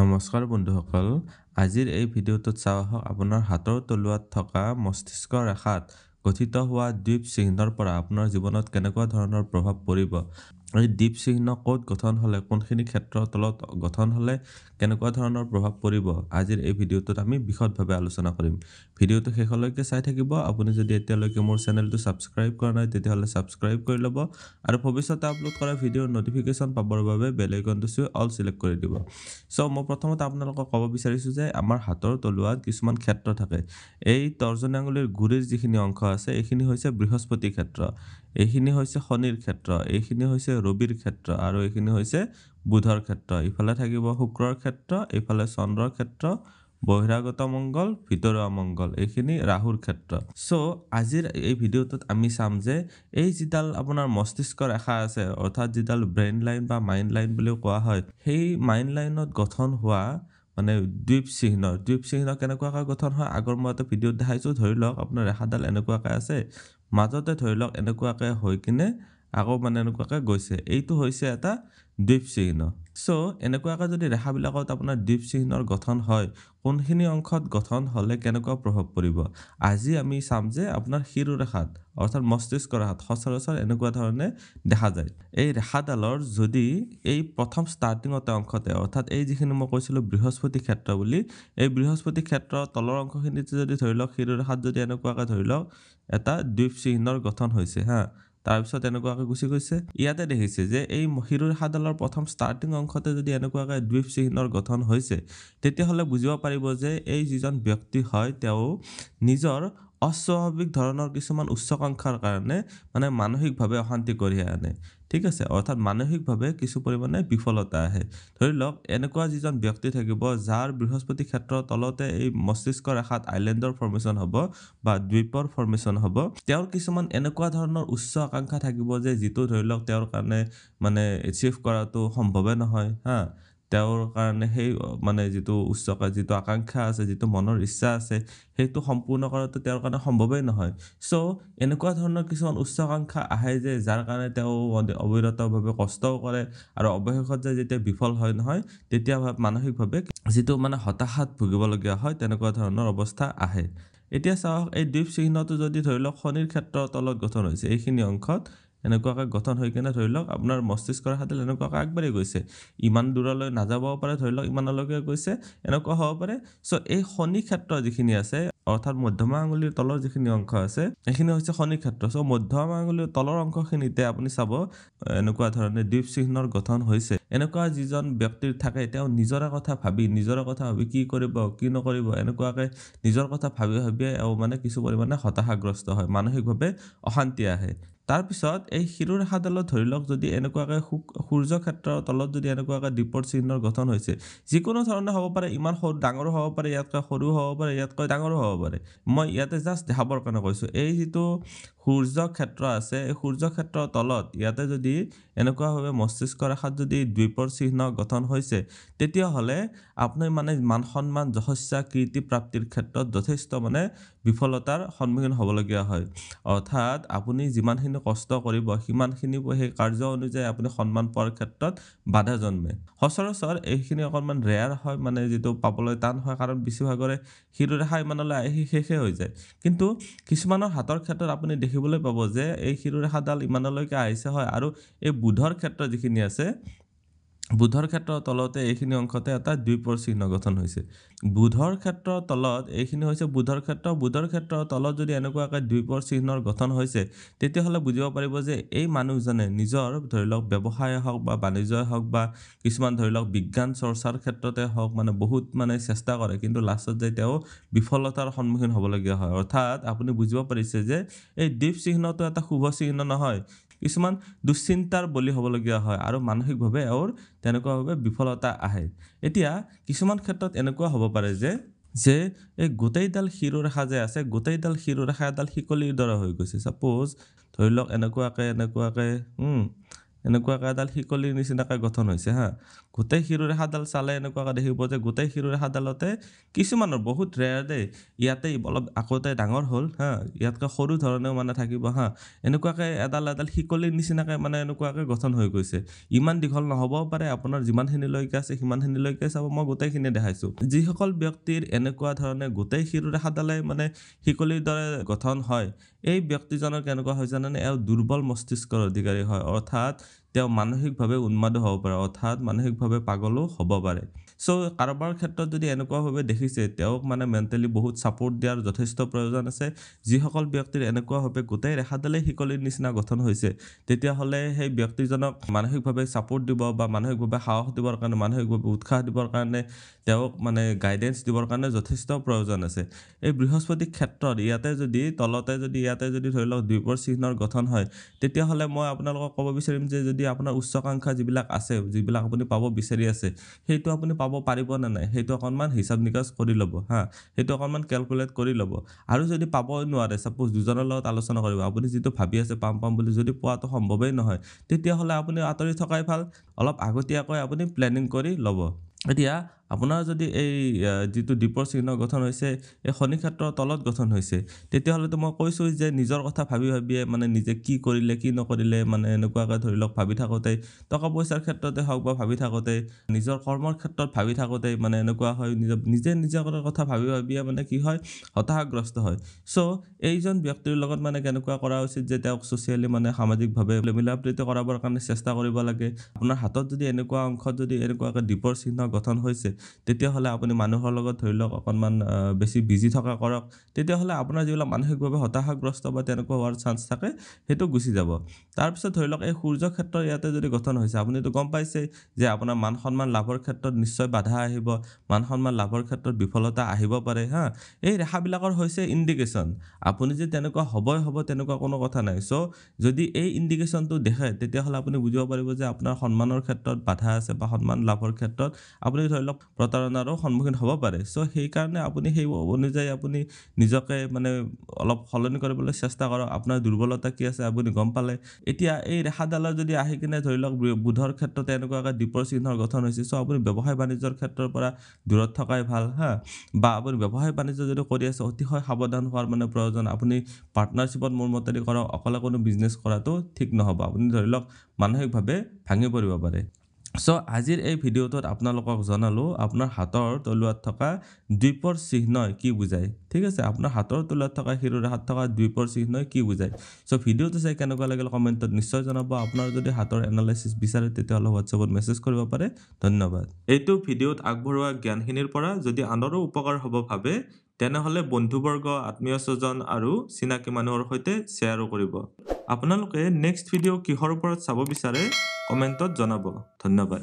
নমস্কাৰ বন্ধুসকল, আজিৰ এই ভিডিঅ'টোত চাওঁ আহক আপোনাৰ হাতৰ তলুৱাত থকা মস্তিষ্ক ৰেখাত গঠিত হোৱা দ্বীপ চিহ্নৰ পৰা আপোনাৰ জীৱনত কেনেকুৱা ধৰণৰ প্ৰভাৱ পৰিব। এই দ্বীপ চিহ্ন ক'ত গঠন হ'লে, কোনখিনি ক্ষেত্ৰৰ তলত গঠন হ'লে কেনেকুৱা ধৰণৰ প্ৰভাৱ পৰিব, আজিৰ এই ভিডিঅ'টোত আমি বিশদভাৱে আলোচনা কৰিম। ভিডিঅ'টো শেষলৈকে চাই থাকিব। আপুনি যদি এতিয়ালৈকে মোৰ চেনেলটো ছাবস্ক্ৰাইব কৰা নাই তেতিয়াহ'লে ছাবস্ক্ৰাইব কৰি ল'ব আৰু ভৱিষ্যতে আপলোড কৰা ভিডিঅ'ৰ নটিফিকেশ্যন পাবৰ বাবে বেল আইকনটো চুই অল চিলেক্ট কৰি দিব। মই প্ৰথমতে আপোনালোকক ক'ব বিচাৰিছোঁ যে আমাৰ হাতৰ তলুৱাত কিছুমান ক্ষেত্ৰ থাকে। এই তৰ্জনী আঙুলিৰ গুৰিৰ যিখিনি অংশ আছে এইখিনি হৈছে বৃহস্পতি ক্ষেত্ৰ, এইখিনি হৈছে শনিৰ ক্ষেত্ৰ, এইখিনি হৈছে ৰবিৰ ক্ষেত্ৰ আৰু এইখিনি হৈছে বুধৰ ক্ষেত্ৰ। ইফালে থাকিব শুক্ৰৰ ক্ষেত্ৰ, এইফালে চন্দ্ৰৰ ক্ষেত্ৰ, বহিৰাগত মংগল, ভিতৰুৱা মংগল, এইখিনি ৰাহুৰ ক্ষেত্ৰ। আজিৰ এই ভিডিঅ'টোত আমি চাম যে এই যিডাল আপোনাৰ মস্তিষ্ক ৰেখা আছে, অৰ্থাৎ যিডাল ব্ৰেইন লাইন বা মাইণ্ড লাইন বুলিও কোৱা হয়, সেই মাইণ্ড লাইনত গঠন হোৱা মানে দ্বীপ চিহ্ন কেনেকুৱাকৈ গঠন হয় আগৰ মই এটা ভিডিঅ'ত দেখাইছোঁ। ধৰি লওক আপোনাৰ ৰেখাডাল এনেকুৱাকৈ আছে, মাজতে ধৰি লওক এনেকুৱাকৈ হৈ কিনে আকৌ এনেকুৱাকৈ গৈছে, এইটো হৈছে এটা দ্বীপ চিহ্ন। এনেকুৱাকৈ যদি ৰেখাবিলাকত আপোনাৰ দ্বীপ চিহ্নৰ গঠন হয়, কোনখিনি অংশত গঠন হ'লে কেনেকুৱা প্ৰভাৱ পৰিব। আজি আমি চাম যে আপোনাৰ শিৰোৰেখাত অৰ্থাৎ মস্তিষ্ক ৰেখাত সচৰাচৰ এনেকুৱা ধৰণে দেখা যায়। এই ৰেখাডালৰ যদি এই প্ৰথম ষ্টাৰ্টিঙতে অংশতে অৰ্থাৎ এই যিখিনি মই কৈছিলোঁ বৃহস্পতি ক্ষেত্ৰ বুলি, এই বৃহস্পতি ক্ষেত্ৰৰ তলৰ অংশখিনিতে যদি ধৰি লওক শিৰোৰেখাত যদি এনেকুৱাকৈ ধৰি লওক এটা দ্বীপ চিহ্নৰ গঠন হৈছে তাৰপিছত এনেকুৱাকৈ গুচি গৈছে। ইয়াতে দেখিছে যে এই শিৰোৰেখাডালৰ প্ৰথম ষ্টাৰ্টিং অংশতে যদি এনেকুৱাকৈ দ্বীপ চিহ্নৰ গঠন হৈছে, তেতিয়াহ'লে বুজিব পাৰিব যে এই যিজন ব্যক্তি হয় তেওঁ নিজৰ অস্বাভাৱিক ধৰণৰ কিছুমান উচ্চাকাংক্ষাৰ কাৰণে মানসিকভাৱে অশান্তি কঢ়িয়াই আনে। ঠিক আছে, অৰ্থাৎ মানসিকভাৱে কিছু পৰিমাণে বিফলতা আহে। ধৰি লওক এনেকুৱা যিজন ব্যক্তি থাকিব যাৰ বৃহস্পতি ক্ষেত্ৰৰ তলতে এই মস্তিষ্ক ৰেখাত আইলেণ্ডৰ ফৰ্মেশ্যন হ'ব বা দ্বীপৰ ফৰ্মেশ্যন হ'ব, তেওঁৰ কিছুমান এনেকুৱা ধৰণৰ উচ্চ আকাংক্ষা থাকিব যে যিটো ধৰি লওক তেওঁৰ কাৰণে এচিভ কৰাটো সম্ভৱে নহয় তেওঁৰ কাৰণে সেই যিটো আকাংক্ষা আছে, যিটো মনৰ ইচ্ছা আছে, সেইটো সম্পূৰ্ণ কৰাটো তেওঁৰ কাৰণে সম্ভৱেই নহয়। এনেকুৱা ধৰণৰ কিছুমান উচ্চাকাংক্ষা আহে যে যাৰ কাৰণে তেওঁ অবিৰতভাৱে কষ্টও কৰে আৰু অৱশেষত যেতিয়া বিফল হয় নহয়, তেতিয়া মানসিকভাৱে যিটো হতাশাত ভুগিবলগীয়া হয়, তেনেকুৱা ধৰণৰ অৱস্থা আহে। এতিয়া চাওক, এই দ্বীপ চিহ্নটো যদি ধৰি লওক শনিৰ ক্ষেত্ৰৰ তলত গঠন হৈছে, এইখিনি অংশত এনেকুৱাকৈ গঠন হৈ কিনে ধৰি লওক আপোনাৰ মস্তিষ্ক ৰেখাডাল এনেকুৱাকৈ আগবাঢ়ি গৈছে, ইমান দূৰলৈ নাযাবও পাৰে, ধৰি লওক ইমানলৈকে গৈছে, এনেকুৱা হ'ব পাৰে। এই শনি ক্ষেত্ৰ যিখিনি আছে অৰ্থাৎ মধ্যমা আঙুলিৰ তলৰ যিখিনি অংশ আছে এইখিনি হৈছে শনি ক্ষেত্ৰ। মধ্যমা আঙুলিৰ তলৰ অংশখিনিতে আপুনি চাব এনেকুৱা ধৰণে দ্বীপ চিহ্নৰ গঠন হৈছে। এনেকুৱা যিজন ব্যক্তিৰ থাকে তেওঁ নিজৰে কথা ভাবি কি কৰিব কি নকৰিব এনেকুৱাকৈ নিজৰ কথা ভাবিয়ে কিছু পৰিমাণে হতাশাগ্ৰস্ত হয়, মানসিকভাৱে অশান্তি আহে। তাৰপিছত এই শিৰোৰেখাডালত ধৰি লওক যদি এনেকুৱাকৈ সূৰ্য ক্ষেত্ৰৰ তলত যদি এনেকুৱাকৈ দ্বীপৰ চিহ্নৰ গঠন হৈছে, যিকোনো ধৰণে হ'ব পাৰে, ইমান ডাঙৰো হ'ব পাৰে, ইয়াতকৈ সৰুও হ'ব পাৰে, ইয়াতকৈ ডাঙৰো হ'ব পাৰে। মই ইয়াতে জাষ্ট দেখাবৰ কাৰণে কৈছোঁ। এই যিটো সূৰ্য ক্ষেত্ৰ আছে, এই সূৰ্য ক্ষেত্ৰৰ তলত ইয়াতে যদি এনেকুৱাভাৱে মস্তিষ্ক ৰেখাত যদি দ্বীপৰ চিহ্ন গঠন হৈছে, তেতিয়াহ'লে আপুনি মান সন্মান যশস্যা কীৰ্তি প্ৰাপ্তিৰ ক্ষেত্ৰত যথেষ্ট বিফলতাৰ সন্মুখীন হ'বলগীয়া হয়। অৰ্থাৎ আপুনি যিমানখিনি কষ্ট কৰিব সিমানখিনি সেই কাৰ্য অনুযায়ী আপুনি সন্মান পোৱাৰ ক্ষেত্ৰত বাধা জন্মে। সচৰাচৰ এইখিনি অকণমান ৰেয়াৰ হয়, যিটো পাবলৈ টান হয়, কাৰণ বেছিভাগৰে শিৰোৰেখা ইমানলৈ আহি শেষে হৈ যায়। কিন্তু কিছুমানৰ হাতৰ ক্ষেত্ৰত আপুনি দেখিবলৈ পাব যে এই শিৰোৰেখাডাল ইমানলৈকে আহিছে হয়, আৰু এই বুধৰ ক্ষেত্ৰ যিখিনি আছে, বুধৰ ক্ষেত্ৰৰ তলতে এইখিনি অংশতে এটা দ্বীপৰ চিহ্ন গঠন হৈছে। বুধৰ ক্ষেত্ৰৰ তলত এইখিনি হৈছে বুধৰ ক্ষেত্ৰৰ তলত যদি এনেকুৱাকৈ দ্বীপৰ চিহ্নৰ গঠন হৈছে, তেতিয়াহ'লে বুজিব পাৰিব যে এই মানুহজনে নিজৰ ধৰি লওক ব্যৱসায় হওক বা বাণিজ্যই হওক বা কিছুমান ধৰি লওক বিজ্ঞান চৰ্চাৰ ক্ষেত্ৰতে হওক বহুত চেষ্টা কৰে, কিন্তু লাষ্টত যায় তেওঁ বিফলতাৰ সন্মুখীন হ'বলগীয়া হয়। অৰ্থাৎ আপুনি বুজিব পাৰিছে যে এই দ্বীপ চিহ্নটো এটা শুভ চিহ্ন নহয়, কিছুমান দুশ্চিন্তাৰ বলি হ'বলগীয়া হয় আৰু মানসিকভাৱে তেনেকুৱাভাৱে বিফলতা আহে। এতিয়া কিছুমান ক্ষেত্ৰত এনেকুৱা হ'ব পাৰে যে এই গোটেইডাল শিৰোৰেখা যে আছে, গোটেইডাল শিৰোৰেখা এডাল শিকলিৰ দৰে হৈ গৈছে। ছাপ'জ ধৰি লওক এনেকুৱাকৈ এডাল শিকলিৰ নিচিনাকৈ গঠন হৈছে গোটেই শিৰোৰেখাডাল চালে এনেকুৱাকৈ দেখিব যে গোটেই শিৰোৰেখাডালতে কিছুমানৰ বহুত ৰেয়াৰ দেই ইয়াতে অলপ আগতে ডাঙৰ হ'ল হা ইয়াতকৈ সৰু ধৰণেও মানে থাকিব হা এনেকুৱাকৈ এডাল শিকলিৰ নিচিনাকৈ মানে এনেকুৱাকৈ গঠন হৈ গৈছে ইমান দীঘল নহ'বও পাৰে আপোনাৰ যিমানখিনিলৈকে আছে সিমানখিনিলৈকে চাব মই গোটেইখিনি দেখাইছোঁ যিসকল ব্যক্তিৰ এনেকুৱা ধৰণে গোটেই শিৰোৰেখাডালে মানে শিকলিৰ দৰে গঠন হয় এই ব্যক্তিজনৰ কেনেকুৱা হয় জানেনে এওঁ দুৰ্বল মস্তিষ্কৰ অধিকাৰী হয় অৰ্থাৎ তেওঁ মানসিকভাৱে উন্মাদ হ'ব পাৰে অৰ্থাৎ মানসিকভাৱে পাগলো হ'ব পাৰে সো কাৰোবাৰ ক্ষেত্ৰত যদি এনেকুৱাভাৱে দেখিছে তেওঁক মানে মেণ্টেলি বহুত ছাপোৰ্ট দিয়াৰ যথেষ্ট প্ৰয়োজন আছে যিসকল ব্যক্তিৰ এনেকুৱাভাৱে গোটেই ৰেখাডালেই শিকলিৰ নিচিনা গঠন হৈছে তেতিয়াহ'লে সেই ব্যক্তিজনক মানসিকভাৱে ছাপোৰ্ট দিব বা মানসিকভাৱে সাহস দিবৰ কাৰণে মানসিকভাৱে উৎসাহ দিবৰ কাৰণে তেওঁক মানে গাইডেন্স দিবৰ কাৰণে যথেষ্ট প্ৰয়োজন আছে এই বৃহস্পতি ক্ষেত্ৰত ইয়াতে যদি তলতে যদি ইয়াতে যদি ধৰি লওক দ্বীপৰ চিহ্নৰ গঠন হয় তেতিয়াহ'লে মই আপোনালোকক ক'ব বিচাৰিম যে যদি আপোনাৰ উচ্চাকাংক্ষা যিবিলাক আছে যিবিলাক আপুনি পাব বিচাৰি আছে সেইটো আপুনি পাব পাৰিব নে নাই সেইটো অকণমান হিচাপ নিকাচ কৰি ল'ব হা সেইটো অকণমান কেলকুলেট কৰি ল'ব আৰু যদি পাব নোৱাৰে ছাপোজ দুজনৰ লগত আলোচনা কৰিব আপুনি যিটো ভাবি আছে পাম বুলি যদি পোৱাটো সম্ভৱেই নহয় তেতিয়াহ'লে আপুনি আঁতৰি থকাই ভাল অলপ আগতীয়াকৈ আপুনি প্লেনিং কৰি ল'ব এতিয়া আপোনাৰ যদি এই যিটো দ্বীপৰ চিহ্ন গঠন হৈছে এই শনি ক্ষেত্ৰৰ তলত গঠন হৈছে তেতিয়াহ'লেতো মই কৈছোঁ যে নিজৰ কথা ভাবিয়ে মানে নিজে কি কৰিলে কি নকৰিলে মানে এনেকুৱাকৈ ধৰি লওক ভাবি থাকোঁতে টকা পইচাৰ ক্ষেত্ৰতে হওক বা ভাবি থাকোঁতে নিজৰ কৰ্মৰ ক্ষেত্ৰত ভাবি থাকোঁতে মানে এনেকুৱা হয় নিজৰ কথা ভাবিয়ে মানে কি হয় হতাশাগ্ৰস্ত হয় চ' এইজন ব্যক্তিৰ লগত মানে কেনেকুৱা কৰা উচিত যে তেওঁক ছ'চিয়েলি মানে সামাজিকভাৱে মিলাপ্ৰীতি কৰাবৰ কাৰণে চেষ্টা কৰিব লাগে আপোনাৰ হাতত যদি এনেকুৱা অংশত যদি এনেকুৱাকৈ দ্বীপৰ চিহ্ন গঠন হৈছে তেতিয়াহ'লে আপুনি মানুহৰ লগত ধৰি লওক অকণমান বেছি বিজি থকা কৰক তেতিয়াহ'লে আপোনাৰ যিবিলাক মানসিকভাৱে হতাশাগ্ৰস্ত বা তেনেকুৱা হোৱাৰ চান্স থাকে সেইটো গুচি যাব তাৰপিছত ধৰি লওক এই সূৰ্য ক্ষেত্ৰৰ ইয়াতে যদি গঠন হৈছে আপুনিতো গম পাইছে যে আপোনাৰ মান সন্মান লাভৰ ক্ষেত্ৰত নিশ্চয় বাধা আহিব মান সন্মান লাভৰ ক্ষেত্ৰত বিফলতা আহিব পাৰে হা এই ৰেখাবিলাকৰ হৈছে ইণ্ডিকেশ্যন আপুনি যে তেনেকুৱা হ'বই হ'ব তেনেকুৱা কোনো কথা নাই চ' যদি এই ইণ্ডিকেশ্যনটো দেখে তেতিয়াহ'লে আপুনি বুজিব পাৰিব যে আপোনাৰ সন্মানৰ ক্ষেত্ৰত বাধা আছে বা সন্মান লাভৰ ক্ষেত্ৰত আপুনি ধৰি লওক প্ৰতাৰণাৰো সন্মুখীন হ'ব পাৰে চ' সেইকাৰণে আপুনি সেই অনুযায়ী আপুনি নিজকে মানে অলপ সলনি কৰিবলৈ চেষ্টা কৰক আপোনাৰ দুৰ্বলতা কি আছে আপুনি গম পালে এতিয়া এই ৰেখাডালৰ যদি আহি কিনে ধৰি লওক বুধৰ ক্ষেত্ৰতে এনেকুৱাকৈ দ্বীপৰ চিহ্নৰ গঠন হৈছে চ' আপুনি ব্যৱসায় বাণিজ্যৰ ক্ষেত্ৰৰ পৰা দূৰত থকাই ভাল হা বা আপুনি ব্যৱসায় বাণিজ্য যদি কৰি আছে অতিশয় সাৱধান হোৱাৰ মানে প্ৰয়োজন আপুনি পাৰ্টনাৰশ্বিপত মোৰ মতেদি কৰক অকলে কোনো বিজনেছ কৰাটো ঠিক নহ'ব আপুনি ধৰি লওক মানসিকভাৱে ভাঙি পৰিব পাৰে চ' আজিৰ এই ভিডিঅ'টোত আপোনালোকক জনালোঁ আপোনাৰ হাতৰ তলুৱাত থকা দ্বীপৰ চিহ্নই কি বুজায় ঠিক আছে আপোনাৰ হাতৰ তলুৱাত থকা শিৰোৰেখাত থকা দ্বীপৰ চিহ্নই কি বুজায় চ' ভিডিঅ'টো চাই কেনেকুৱা লাগিল কমেণ্টত নিশ্চয় জনাব আপোনাৰ যদি হাতৰ এনালাইচিছ বিচাৰে তেতিয়াহ'লে হোৱাটছএপত মেছেজ কৰিব পাৰে ধন্যবাদ এইটো ভিডিঅ'ত আগবঢ়োৱা জ্ঞানখিনিৰ পৰা যদি আনৰো উপকাৰ হ'ব ভাবে তেনেহ'লে বন্ধুবৰ্গ আত্মীয় স্বজন আৰু চিনাকি মানুহৰ সৈতে শ্বেয়াৰো কৰিব আপোনালোকে নেক্সট ভিডিঅ' কিহৰ ওপৰত চাব বিচাৰে কমেণ্টত জনাব ধন্যবাদ